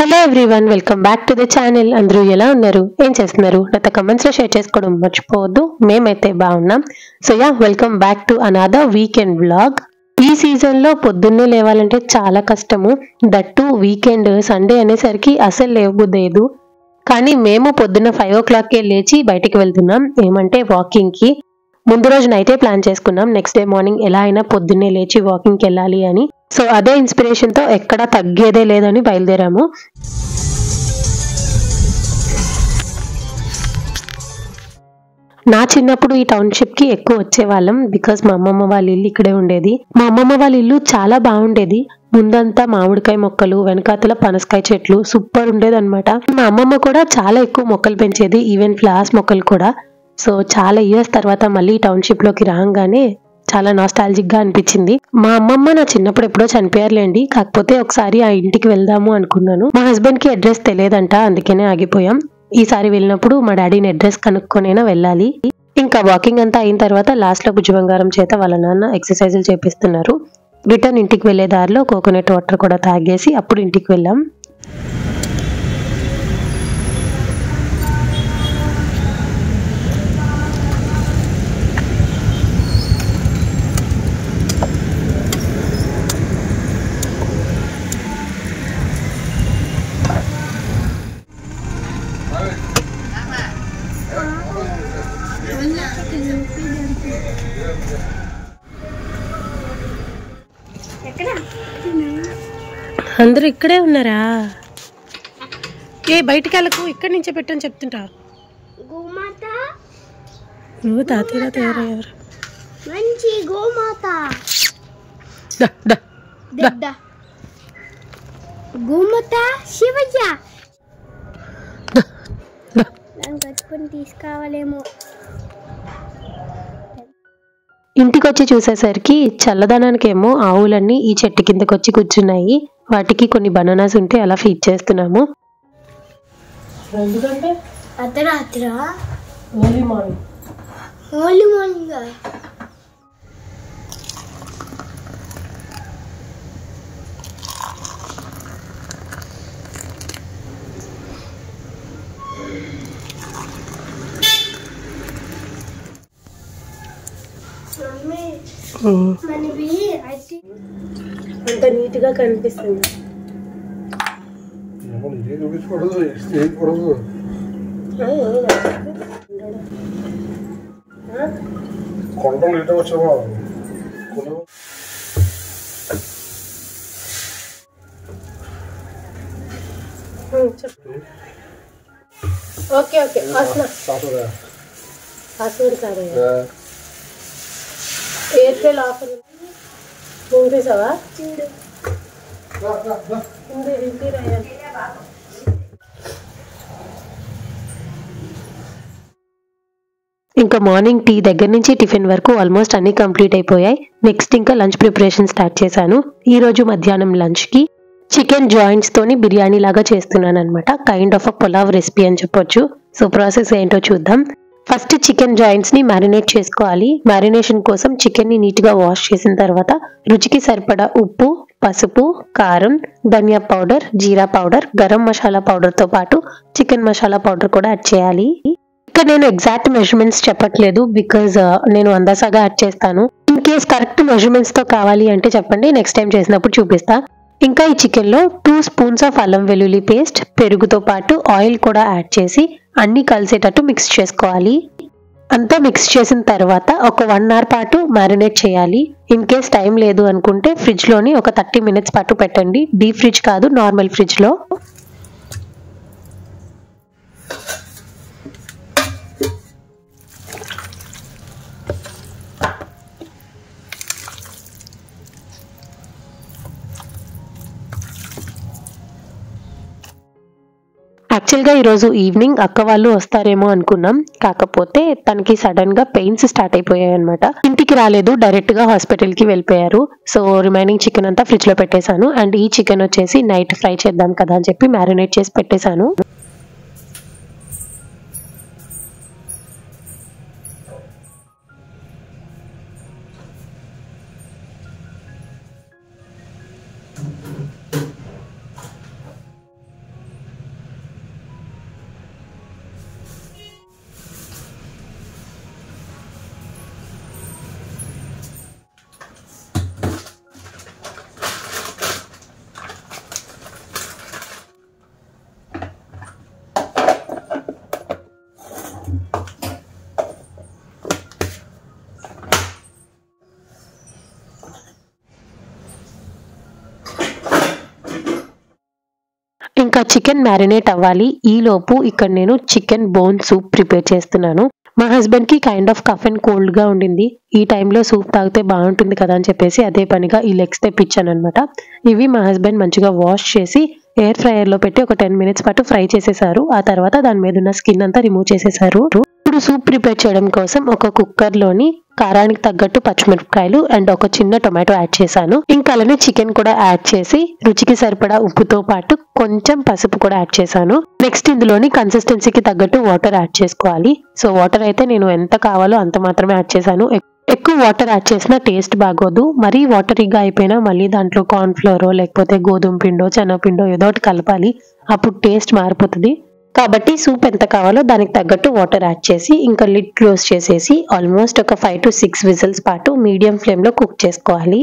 Hello everyone, welcome back to the channel. అందరూ ఎలా ఉన్నారు, ఏం చేస్తున్నారు? నాతో కమెంట్స్ లో షేర్ చేసుకోవడం మర్చిపోవద్దు. మేమైతే బాగున్నాం. So welcome back to another weekend vlog. ఈ సీజన్ లో పొద్దున్నే లేవాలంటే చాలా కష్టము. దట్టు వీకెండ్ సండే అనేసరికి అసలు లేవబుద్దేదు. కానీ మేము పొద్దున్న 5 o'clock లేచి బయటికి వెళ్తున్నాం. ఏమంటే వాకింగ్ కి. ముందు రోజు నైటే ప్లాన్ చేసుకున్నాం, నెక్స్ట్ డే మార్నింగ్ ఎలా అయినా పొద్దున్నే లేచి వాకింగ్కి వెళ్ళాలి అని. సో అదే ఇన్స్పిరేషన్ తో ఎక్కడా తగ్గేదే లేదని బయలుదేరాము. నా చిన్నప్పుడు ఈ టౌన్షిప్ కి ఎక్కువ వచ్చేవాళ్ళం, బికాస్ మా అమ్మమ్మ వాళ్ళ ఇల్లు ఇక్కడే ఉండేది. మా అమ్మమ్మ వాళ్ళ ఇల్లు చాలా బాగుండేది. ముందంతా మామిడికాయ మొక్కలు, వెనకాతల పనసకాయ చెట్లు, సూపర్ ఉండేది అనమాట. మా అమ్మమ్మ కూడా చాలా ఎక్కువ మొక్కలు పెంచేది, ఈవెన్ ఫ్లవర్స్ మొక్కలు కూడా. సో చాలా ఇయర్స్ తర్వాత మళ్ళీ టౌన్షిప్ లోకి రాగానే చాలా నాస్టాలజిక్ గా అనిపించింది. మా అమ్మమ్మ నా చిన్నప్పుడు ఎప్పుడో చనిపోయారులేండి, కాకపోతే ఒకసారి ఆ ఇంటికి వెళ్దాము అనుకున్నాను. మా హస్బెండ్ కి అడ్రస్ తెలియదంట, అందుకనే ఆగిపోయాం. ఈసారి వెళ్ళినప్పుడు మా డాడీని అడ్రస్ కనుక్కొనైనా వెళ్ళాలి. ఇంకా వాకింగ్ అంతా అయిన తర్వాత లాస్ట్ లో బుజ్జి బంగారం చేత వాళ్ళ నాన్న ఎక్సర్సైజులు చేపిస్తున్నారు. రిటర్న్ ఇంటికి వెళ్లే దారిలో కోకోనట్ వాటర్ కూడా తాగేసి అప్పుడు ఇంటికి వెళ్ళాం. అందరూ ఇక్కడే ఉన్నారా? ఏ బయటికి వెళ్ళకు, ఇక్కడి నుంచే పెట్టని చెప్తుంటా. నువ్వు తాతయ్య తయారయ్యారు. మంచి గోమాత గోమాత శివయ్య కట్టుకొని తీసుకురావాలేమో. ఇంటికి వచ్చి చూసేసరికి చల్లదనానికేమో ఆవులన్నీ ఈ చెట్టు కిందకి వచ్చి కూర్చున్నాయి. వాటికి కొన్ని బనానాస్ ఉంటే అలా ఫీడ్ చేస్తున్నాము. అంత నీట్ గా కనిపిస్తుంది. ఓకే ఓకే పాస్వర్డ్ కాదు, ఎయిర్టెల్ ఆఫర్ చూసావా? ఇంకా మార్నింగ్ టీ దగ్గర నుంచి టిఫిన్ వరకు ఆల్మోస్ట్ అన్ని కంప్లీట్ అయిపోయాయి. నెక్స్ట్ ఇంకా లంచ్ ప్రిపరేషన్ స్టార్ట్ చేశాను. ఈ రోజు మధ్యాహ్నం లంచ్ కి చికెన్ జాయింట్స్ తోని బిర్యానీ లాగా చేస్తున్నాను అనమాట. Kind of a pulao recipe అని చెప్పొచ్చు. సో ప్రాసెస్ ఏంటో చూద్దాం. ఫస్ట్ చికెన్ జాయింట్స్ ని మ్యారినేట్ చేసుకోవాలి. మ్యారినేషన్ కోసం చికెన్ ని నీట్ గా వాష్ చేసిన తర్వాత రుచికి సరిపడా ఉప్పు, పసుపు, కారం, ధనియా పౌడర్, జీరా పౌడర్, గరం మసాలా పౌడర్ తో పాటు చికెన్ మసాలా పౌడర్ కూడా యాడ్ చేయాలి. ఇక్కడ నేను ఎగ్జాక్ట్ మెజర్మెంట్స్ చెప్పట్లేదు, బికాజ్ నేను అందాసాగా యాడ్ చేస్తాను. ఇన్ కేస్ కరెక్ట్ మెజర్మెంట్స్ తో కావాలి అంటే చెప్పండి, నెక్స్ట్ టైం చేసినప్పుడు చూపిస్తా. ఇంకా ఈ చికెన్ లో 2 spoons ఆఫ్ అల్లం వెల్లుల్లి పేస్ట్, పెరుగుతో పాటు ఆయిల్ కూడా యాడ్ చేసి అన్ని కలిసేటట్టు మిక్స్ చేసుకోవాలి. అంతా మిక్స్ చేసిన తర్వాత ఒక 1 hour పాటు మ్యారినేట్ చేయాలి. ఇన్ కేస్ టైం లేదు అనుకుంటే ఫ్రిడ్జ్ లోని ఒక 30 minutes పాటు పెట్టండి. డీప్ ఫ్రిడ్జ్ కాదు, నార్మల్ ఫ్రిడ్జ్ లో. యాక్చువల్గా ఈరోజు ఈవినింగ్ అక్క వాళ్ళు వస్తారేమో అనుకున్నాం, కాకపోతే తనకి సడన్ గా పెయిన్స్ స్టార్ట్ అయిపోయాయి అనమాట. ఇంటికి రాలేదు, డైరెక్ట్ గా హాస్పిటల్ కి వెళ్ళిపోయారు. సో రిమైనింగ్ చికెన్ అంతా ఫ్రిడ్జ్ లో పెట్టేశాను. అండ్ ఈ చికెన్ వచ్చేసి నైట్ ఫ్రై చేద్దాం కదా అని చెప్పి మ్యారినేట్ చేసి పెట్టేశాను. ఇంకా చికెన్ మ్యారినేట్ అవ్వాలి. ఈ లోపు ఇక్కడ నేను చికెన్ బోన్ సూప్ ప్రిపేర్ చేస్తున్నాను. మా హస్బెండ్ కి kind of cough and cold గా ఉండింది. ఈ టైంలో సూప్ తాగితే బాగుంటుంది కదా అని చెప్పేసి అదే పనిగా ఈ లెగ్స్ తెప్పించాను అనమాట. ఇవి మా హస్బెండ్ మంచిగా వాష్ చేసి ఎయిర్ ఫ్రైయర్ లో పెట్టి ఒక 10 minutes పాటు ఫ్రై చేసేసారు. ఆ తర్వాత దాని మీద ఉన్న స్కిన్ అంతా రిమూవ్ చేసేసారు. ఇప్పుడు సూప్ ప్రిపేర్ చేయడం కోసం ఒక కుక్కర్ లోని కారానికి తగ్గట్టు పచ్చిమిరపకాయలు అండ్ ఒక చిన్న టొమాటో యాడ్ చేశాను. ఇంకా అలానే చికెన్ కూడా యాడ్ చేసి రుచికి సరిపడా ఉప్పుతో పాటు కొంచెం పసుపు కూడా యాడ్ చేశాను. నెక్స్ట్ ఇందులోని కన్సిస్టెన్సీకి తగ్గట్టు వాటర్ యాడ్ చేసుకోవాలి. సో వాటర్ అయితే నేను ఎంత కావాలో అంత మాత్రమే యాడ్ చేశాను. ఎక్కువ వాటర్ యాడ్ చేసినా టేస్ట్ బాగోదు. మరీ వాటరీగా అయిపోయినా మళ్ళీ దాంట్లో కార్న్ ఫ్లోర్ లేకపోతే గోధుమ పిండో శనగపిండో ఏదో ఒకటి కలపాలి. అప్పుడు టేస్ట్ మారిపోతుంది. కాబట్టి సూప్ ఎంత కావాలో దానికి తగ్గట్టు వాటర్ యాడ్ చేసి ఇంకా లిడ్ క్లోజ్ చేసేసి ఆల్మోస్ట్ ఒక 5 to 6 విజిల్స్ పాటు మీడియం ఫ్లేమ్ లో కుక్ చేసుకోవాలి.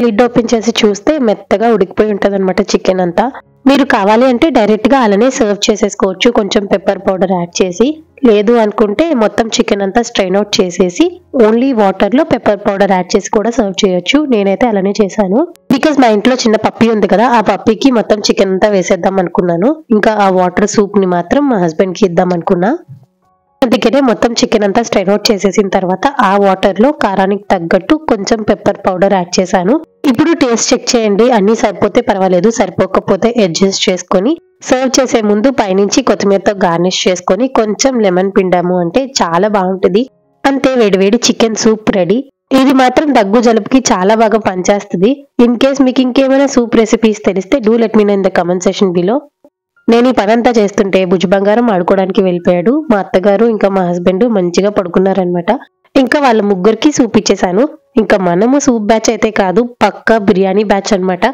లిడ్ ఓపెన్ చేసి చూస్తే మెత్తగా ఉడికిపోయి ఉంటుంది అనమాట చికెన్ అంతా. మీరు కావాలి అంటే డైరెక్ట్ గా అలానే సర్వ్ చేసేసుకోవచ్చు కొంచెం పెప్పర్ పౌడర్ యాడ్ చేసి. లేదు అనుకుంటే మొత్తం చికెన్ అంతా స్ట్రైన్ అవుట్ చేసేసి ఓన్లీ వాటర్ లో పెప్పర్ పౌడర్ యాడ్ చేసి కూడా సర్వ్ చేయొచ్చు. నేనైతే అలానే చేశాను. బికాస్ మా ఇంట్లో చిన్న పప్పి ఉంది కదా, ఆ పప్పికి మొత్తం చికెన్ అంతా వేసేద్దాం అనుకున్నాను. ఇంకా ఆ వాటర్ సూప్ ని మాత్రం మా హస్బెండ్ కి ఇద్దాం అనుకున్నా. అందుకనే మొత్తం చికెన్ అంతా స్ట్రైన్ అవుట్ చేసేసిన తర్వాత ఆ వాటర్ లో కారానికి తగ్గట్టు కొంచెం పెప్పర్ పౌడర్ యాడ్ చేశాను. ఇప్పుడు టేస్ట్ చెక్ చేయండి. అన్ని సరిపోతే పర్వాలేదు, సరిపోకపోతే అడ్జస్ట్ చేసుకొని సర్వ్ చేసే ముందు పైనుంచి కొత్తిమీరతో గార్నిష్ చేసుకొని కొంచెం లెమన్ పిండాము అంటే చాలా బాగుంటుంది. అంతే, వేడివేడి చికెన్ సూప్ రెడీ. ఇది మాత్రం దగ్గు జలుబుకి చాలా బాగా పనిచేస్తుంది. ఇన్ కేస్ మీకు ఇంకేమైనా సూప్ రెసిపీస్ తెలిస్తే do let me know in the comment section below. నేను ఈ పనంతా చేస్తుంటే భుజ బంగారం ఆడుకోవడానికి వెళ్ళిపోయాడు. మా అత్తగారు ఇంకా మా హస్బెండ్ మంచిగా పడుకున్నారనమాట. ఇంకా వాళ్ళ ముగ్గురికి సూప్ ఇచ్చేసాను. ఇంకా మనము సూప్ బ్యాచ్ అయితే కాదు, పక్కా బిర్యానీ బ్యాచ్ అనమాట.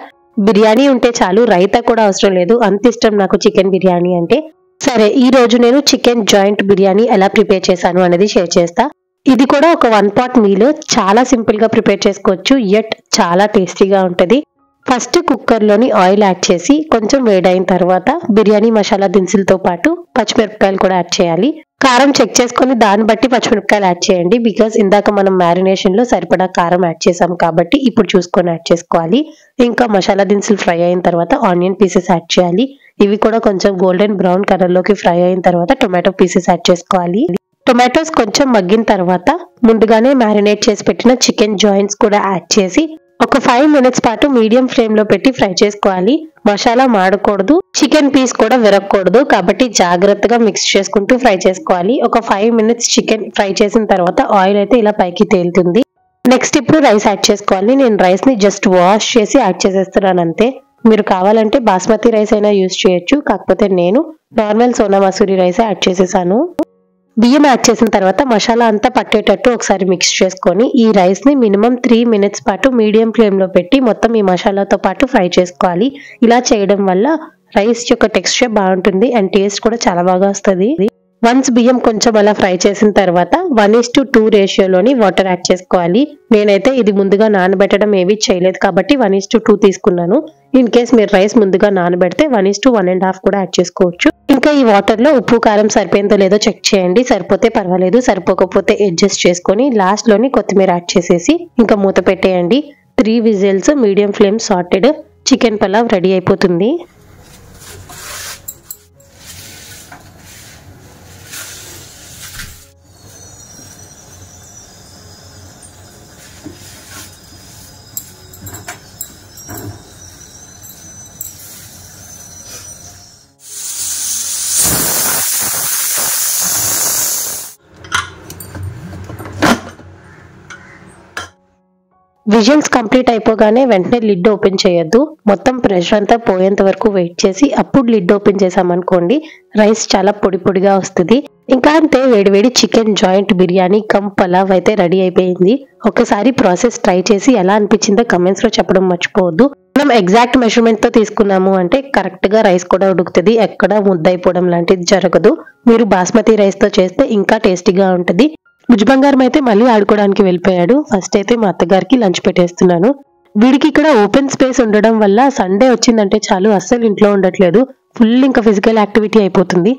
బిర్యానీ ఉంటే చాలు, రైతా కూడా అవసరం లేదు, అంత ఇష్టం నాకు చికెన్ బిర్యానీ అంటే. సరే, ఈ రోజు నేను చికెన్ జాయింట్ బిర్యానీ ఎలా ప్రిపేర్ చేశాను అనేది షేర్ చేస్తా. ఇది కూడా ఒక 1 pot మీల్, చాలా సింపుల్ గా ప్రిపేర్ చేసుకోవచ్చు, యట్ చాలా టేస్టీగా ఉంటది. ఫస్ట్ కుక్కర్ లోని ఆయిల్ యాడ్ చేసి కొంచెం వేడైన తర్వాత బిర్యానీ మసాలా దినుసులతో పాటు పచ్చిమిరపకాయలు కూడా యాడ్ చేయాలి. కారం చెక్ చేసుకొని దాన్ని బట్టి పచ్చిమిరపకాయలు యాడ్ చేయండి. బికాస్ ఇందాక మనం మ్యారినేషన్ లో సరిపడా కారం యాడ్ చేసాం కాబట్టి ఇప్పుడు చూసుకొని యాడ్ చేసుకోవాలి. ఇంకా మసాలా దినుసులు ఫ్రై అయిన తర్వాత ఆనియన్ పీసెస్ యాడ్ చేయాలి. ఇవి కూడా కొంచెం గోల్డెన్ బ్రౌన్ కలర్ లోకి ఫ్రై అయిన తర్వాత టొమాటో పీసెస్ యాడ్ చేసుకోవాలి. టొమాటోస్ కొంచెం మగ్గిన తర్వాత ముందుగానే మ్యారినేట్ చేసి పెట్టిన చికెన్ జాయింట్స్ కూడా యాడ్ చేసి ఒక 5 minutes పాటు మీడియం ఫ్లేమ్ లో పెట్టి ఫ్రై చేసుకోవాలి. మసాలా మాడకూడదు, చికెన్ పీస్ కూడా విరగకూడదు, కాబట్టి జాగ్రత్తగా మిక్స్ చేసుకుంటూ ఫ్రై చేసుకోవాలి. ఒక 5 minutes చికెన్ ఫ్రై చేసిన తర్వాత ఆయిల్ అయితే ఇలా పైకి తేలుతుంది. నెక్స్ట్ ఇప్పుడు రైస్ యాడ్ చేసుకోవాలి. నేను రైస్ ని జస్ట్ వాష్ చేసి యాడ్ చేసేస్తున్నాను అంతే. మీరు కావాలంటే బాస్మతి రైస్ అయినా యూజ్ చేయొచ్చు, కాకపోతే నేను normal Sona Masoori rice add చేసేసాను. బియ్యం యాడ్ చేసిన తర్వాత మసాలా అంతా పట్టేటట్టు ఒకసారి మిక్స్ చేసుకొని ఈ రైస్ ని మినిమం 3 minutes పాటు మీడియం ఫ్లేమ్ లో పెట్టి మొత్తం ఈ మసాలాతో పాటు ఫ్రై చేసుకోవాలి. ఇలా చేయడం వల్ల రైస్ యొక్క టెక్స్చర్ బాగుంటుంది అండ్ టేస్ట్ కూడా చాలా బాగా వస్తుంది. వన్స్ బియ్యం కొంచెం అలా ఫ్రై చేసిన తర్వాత 1:2 రేషియోలోని వాటర్ యాడ్ చేసుకోవాలి. నేనైతే ఇది ముందుగా నానబెట్టడం ఏవి చేయలేదు కాబట్టి 1:2 తీసుకున్నాను. ఇన్ కేస్ మీరు రైస్ ముందుగా నానబెడితే 1:1.5 కూడా యాడ్ చేసుకోవచ్చు. ఇంకా ఈ వాటర్ లో ఉప్పు కారం సరిపోయిందో లేదో చెక్ చేయండి. సరిపోతే పర్వాలేదు, సరిపోకపోతే అడ్జస్ట్ చేసుకొని లాస్ట్ లోని కొత్తిమీర యాడ్ చేసేసి ఇంకా మూత పెట్టేయండి. 3 whistles medium flame sorted chicken pulao ready అయిపోతుంది. విజిల్స్ కంప్లీట్ అయిపోగానే వెంటనే లిడ్ ఓపెన్ చేయొద్దు. మొత్తం ప్రెషర్ అంతా పోయేంత వరకు వెయిట్ చేసి అప్పుడు లిడ్ ఓపెన్ చేసామనుకోండి రైస్ చాలా పొడి పొడిగా వస్తుంది. ఇంకా అంతే, వేడివేడి chicken joint biryani come pulao అయితే రెడీ అయిపోయింది. ఒకసారి ప్రాసెస్ ట్రై చేసి ఎలా అనిపించిందో కమెంట్స్ లో చెప్పడం మర్చిపోవద్దు. మనం ఎగ్జాక్ట్ మెజర్మెంట్ తో తీసుకున్నాము అంటే కరెక్ట్ గా రైస్ కూడా ఉడుకుతుంది, ఎక్కడ ముద్దయిపోవడం లాంటిది జరగదు. మీరు బాస్మతి రైస్ తో చేస్తే ఇంకా టేస్టీగా ఉంటుంది. భుజబంగారం అయితే మళ్ళీ ఆడుకోవడానికి వెళ్ళిపోయాడు. ఫస్ట్ అయితే మా అత్తగారికి లంచ్ పెట్టేస్తున్నాను. వీడికి ఇక్కడ ఓపెన్ స్పేస్ ఉండడం వల్ల సండే వచ్చిందంటే చాలు అస్సలు ఇంట్లో ఉండట్లేదు. ఫుల్ ఇంకా ఫిజికల్ యాక్టివిటీ అయిపోతుంది.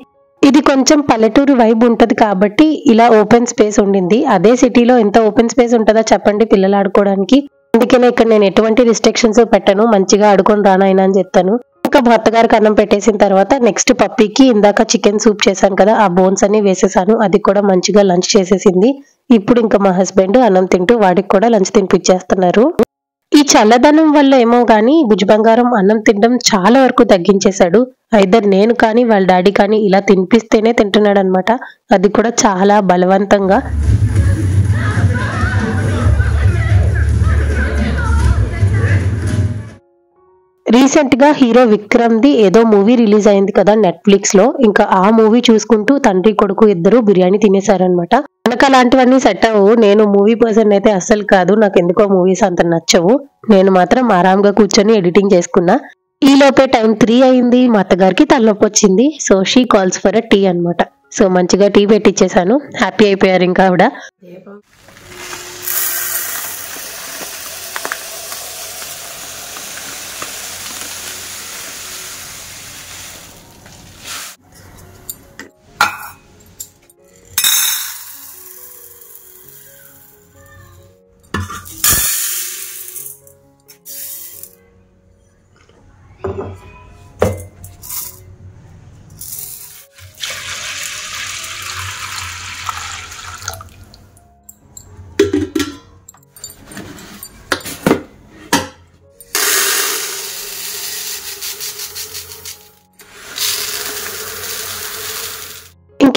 ఇది కొంచెం పల్లెటూరు వైబ్ ఉంటది కాబట్టి ఇలా ఓపెన్ స్పేస్ ఉండింది. అదే సిటీలో ఎంత ఓపెన్ స్పేస్ ఉంటుందో చెప్పండి పిల్లలు ఆడుకోవడానికి. అందుకనే ఇక్కడ నేను ఎటువంటి రిస్ట్రిక్షన్స్ పెట్టను, మంచిగా ఆడుకొని రానైనా అని చెప్తాను. ఇంకా మా అత్తగారికి అన్నం పెట్టేసిన తర్వాత నెక్స్ట్ పప్పీకి ఇందాక చికెన్ సూప్ చేశాను కదా, ఆ బోన్స్ అన్ని వేసేసాను. అది కూడా మంచిగా లంచ్ చేసేసింది. ఇప్పుడు ఇంకా మా హస్బెండ్ అన్నం తింటూ వాడికి కూడా లంచ్ తినిపించేస్తున్నారు. ఈ చల్లదనం వల్ల ఏమో గానీ భుజబంగారం అన్నం తినడం చాలా వరకు తగ్గించేశాడు. ఐదర్ నేను కానీ వాళ్ళ డాడీ కానీ ఇలా తినిపిస్తేనే తింటున్నాడు అనమాట, అది కూడా చాలా బలవంతంగా. రీసెంట్ గా హీరో విక్రమ్ ది ఏదో మూవీ రిలీజ్ అయింది కదా నెట్ఫ్లిక్స్ లో. ఇంకా ఆ మూవీ చూసుకుంటూ తండ్రి కొడుకు ఇద్దరు బిర్యానీ తినేశారనమాట. మనకు అలాంటివన్నీ సెట్ అవ్వవు. నేను మూవీ పర్సన్ అయితే అస్సలు కాదు, నాకు ఎందుకో మూవీస్ అంత నచ్చవు. నేను మాత్రం ఆరాంగా కూర్చొని ఎడిటింగ్ చేసుకున్నా. ఈ లోపే టైం 3 అయింది. మా అత్తగారికి తలనొప్పి వచ్చింది. So she calls for a tea అనమాట. సో మంచిగా టీ పెట్టిచ్చేసాను. హ్యాపీ అయిపోయారు ఇంకా ఆవిడ.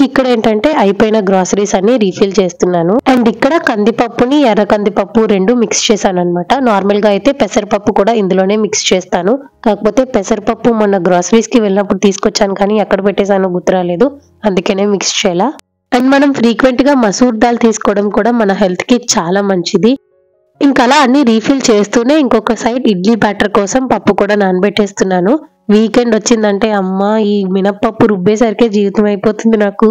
ఇక్కడ ఏంటంటే అయిపోయిన గ్రాసరీస్ అన్ని రీఫిల్ చేస్తున్నాను. అండ్ ఇక్కడ కందిపప్పుని ఎర్ర కందిపప్పు రెండు మిక్స్ చేశాను అనమాట. నార్మల్ గా అయితే పెసరపప్పు కూడా ఇందులోనే మిక్స్ చేస్తాను. కాకపోతే పెసరపప్పు మొన్న గ్రాసరీస్ కి వెళ్ళినప్పుడు తీసుకొచ్చాను కానీ ఎక్కడ పెట్టేసానో గుర్తురాలేదు, అందుకనే మిక్స్ చేయాల. అండ్ మనం ఫ్రీక్వెంట్ గా మసూర్ దాల్ తీసుకోవడం కూడా మన హెల్త్ కి చాలా మంచిది. ఇంకా అలా అన్ని రీఫిల్ చేస్తూనే ఇంకొక సైడ్ ఇడ్లీ బ్యాటర్ కోసం పప్పు కూడా నానబెట్టేస్తున్నాను. వీకెండ్ వచ్చిందంటే అమ్మ ఈ మినప్పప్పు రుబ్బేసరికే జీవితం అయిపోతుంది నాకు.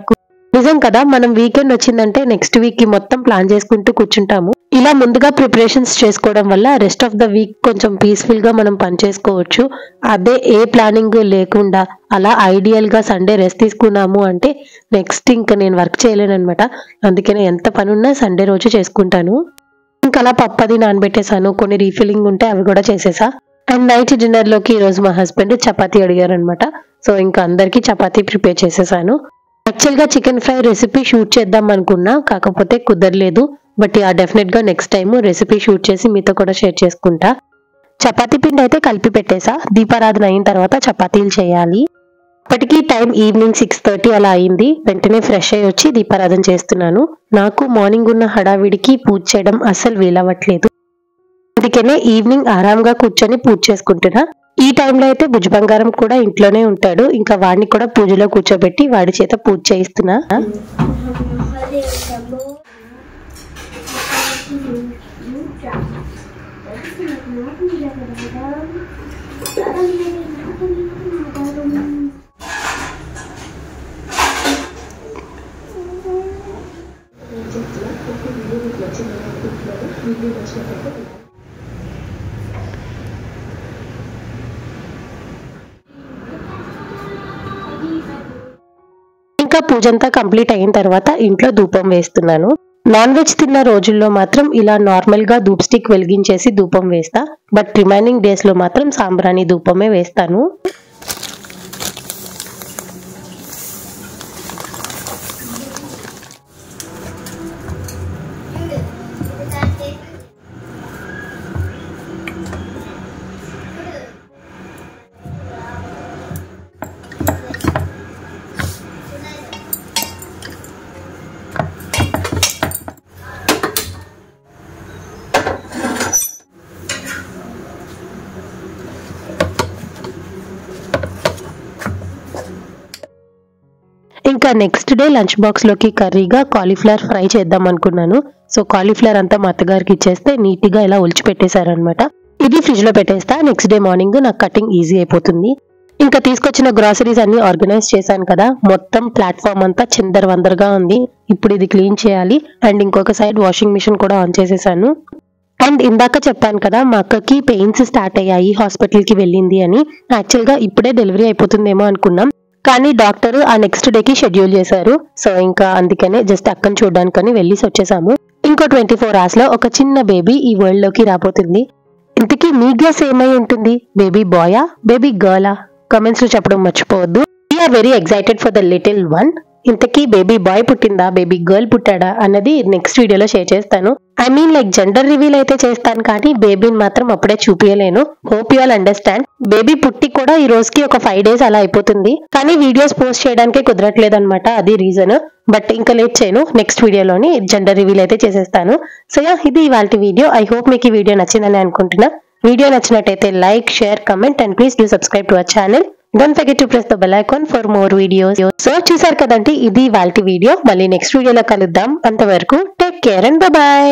నిజం కదా, మనం వీకెండ్ వచ్చిందంటే నెక్స్ట్ వీక్ కి మొత్తం ప్లాన్ చేసుకుంటూ కూర్చుంటాము. ఇలా ముందుగా ప్రిపరేషన్స్ చేసుకోవడం వల్ల రెస్ట్ ఆఫ్ ద వీక్ కొంచెం పీస్ఫుల్ గా మనం పని చేసుకోవచ్చు. అదే ఏ ప్లానింగ్ లేకుండా అలా ఐడియల్ గా సండే రెస్ట్ తీసుకున్నాము అంటే నెక్స్ట్ ఇంకా నేను వర్క్ చేయలేను అనమాట. అందుకనే ఎంత పని ఉన్నా సండే రోజు చేసుకుంటాను. ఇంకా అలా పప్పది నానబెట్టేసాను, కొన్ని రీఫిల్లింగ్ ఉంటే అవి కూడా చేసేసా. అండ్ నైట్ డిన్నర్ లోకి ఈ రోజు మా హస్బెండ్ చపాతీ అడిగారు అనమాట. సో ఇంకా అందరికి చపాతీ ప్రిపేర్ చేసేసాను. యాక్చువల్ గా చికెన్ ఫ్రై రెసిపీ షూట్ చేద్దాం అనుకున్నా, కాకపోతే కుదరలేదు. బట్ డెఫినెట్ గా నెక్స్ట్ టైం రెసిపీ షూట్ చేసి మీతో కూడా షేర్ చేసుకుంటా. చపాతీ పిండి అయితే కలిపి పెట్టేసా. దీపారాధన అయిన తర్వాత చపాతీలు చేయాలి. ఇప్పటికీ టైం ఈవినింగ్ 6:30 అలా అయింది. వెంటనే ఫ్రెష్ అయ్యి వచ్చి దీపారాధన చేస్తున్నాను. నాకు మార్నింగ్ ఉన్న హడావిడికి పూజ చేయడం అస్సలు వీలవ్వట్లేదు. అందుకనే ఈవినింగ్ ఆరాంగా కూర్చొని పూజ చేసుకుంటున్నా. ఈ టైంలో అయితే భుజబంగారం కూడా ఇంట్లోనే ఉంటాడు. ఇంకా వాడిని కూడా పూజలో కూర్చోబెట్టి వాడి చేత పూజ చేయిస్తున్నా. ఇంకా పూజంతా కంప్లీట్ అయిన తర్వాత ఇంట్లో ధూపం వేస్తున్నాను. నాన్ వెజ్ తిన్న రోజుల్లో మాత్రం ఇలా నార్మల్ గా ధూప్ స్టిక్ వెలిగించేసి ధూపం వేస్తా. బట్ రిమైనింగ్ డేస్ లో మాత్రం సాంబ్రాణి ధూపమే వేస్తాను. ఇంకా నెక్స్ట్ డే లంచ్ బాక్స్ లోకి కర్రీగా కాలీఫ్లవర్ ఫ్రై చేద్దాం అనుకున్నాను. సో కాలీఫ్లవర్ అంతా మా అత్తగారికి ఇచ్చేస్తే నీట్ గా ఇలా ఒలిచి పెట్టేశారనమాట. ఇది ఫ్రిడ్జ్ లో పెట్టేస్తా. నెక్స్ట్ డే మార్నింగ్ నాకు కటింగ్ ఈజీ అయిపోతుంది. ఇంకా తీసుకొచ్చిన గ్రాసరీస్ అన్ని ఆర్గనైజ్ చేశాను కదా, మొత్తం ప్లాట్ఫామ్ అంతా చిందర వందరగా ఉంది. ఇప్పుడు ఇది క్లీన్ చేయాలి. అండ్ ఇంకొక సైడ్ వాషింగ్ మిషన్ కూడా ఆన్ చేసేసాను. అండ్ ఇందాక చెప్పాను కదా మా అక్కకి పెయిన్స్ స్టార్ట్ అయ్యాయి, హాస్పిటల్ కి వెళ్ళింది అని. యాక్చువల్ గా ఇప్పుడే డెలివరీ అయిపోతుందేమో అనుకున్నాం, కానీ డాక్టర్ ఆ నెక్స్ట్ డే కి షెడ్యూల్ చేశారు. సో ఇంకా అందుకనే జస్ట్ అక్కని చూడడానికని వెళ్ళేసి వచ్చేసాము. ఇంకో 24 hours లో ఒక చిన్న బేబీ ఈ వరల్డ్ లోకి రాబోతుంది. ఇంతకీ మీ గెస్ ఏమై ఉంటుంది? బేబీ బాయా, బేబీ గర్లా? కమెంట్స్ లో చెప్పడం మర్చిపోవద్దు. We're very excited for the little one. ఇంతకీ బేబీ బాయ్ పుట్టిందా, బేబీ గర్ల్ పుట్టాడా అన్నది నెక్స్ట్ వీడియోలో షేర్ చేస్తాను. I mean like gender reveal అయితే చేస్తాను, కానీ బేబీని మాత్రం అప్పుడే చూపించలేను. Hope you all understand. Baby పుట్టి కూడా ఈ రోజుకి ఒక 5 days అలా అయిపోతుంది, కానీ వీడియోస్ పోస్ట్ చేయడానికి కుదరట్లేదు అనమాట. అది రీజన్. బట్ ఇంకా లేట్ చేయను, నెక్స్ట్ వీడియోలోని జెండర్ రివీల్ అయితే చేసేస్తాను. సో యా, ఇది ఇవాల్టి వీడియో. ఐ హోప్ మీకు ఈ వీడియో నచ్చిందని అనుకుంటున్నా. వీడియో నచ్చినట్టయితే like, share, comment and please do subscribe to our channel. Don't forget to press the bell icon for more videos. So చూసారు కదండి, ఇది ఇవాల్టి వీడియో. మళ్ళీ నెక్స్ట్ వీడియోలో కలుద్దాం. అంతవరకు టేక్ కేర్ అండ్ బై.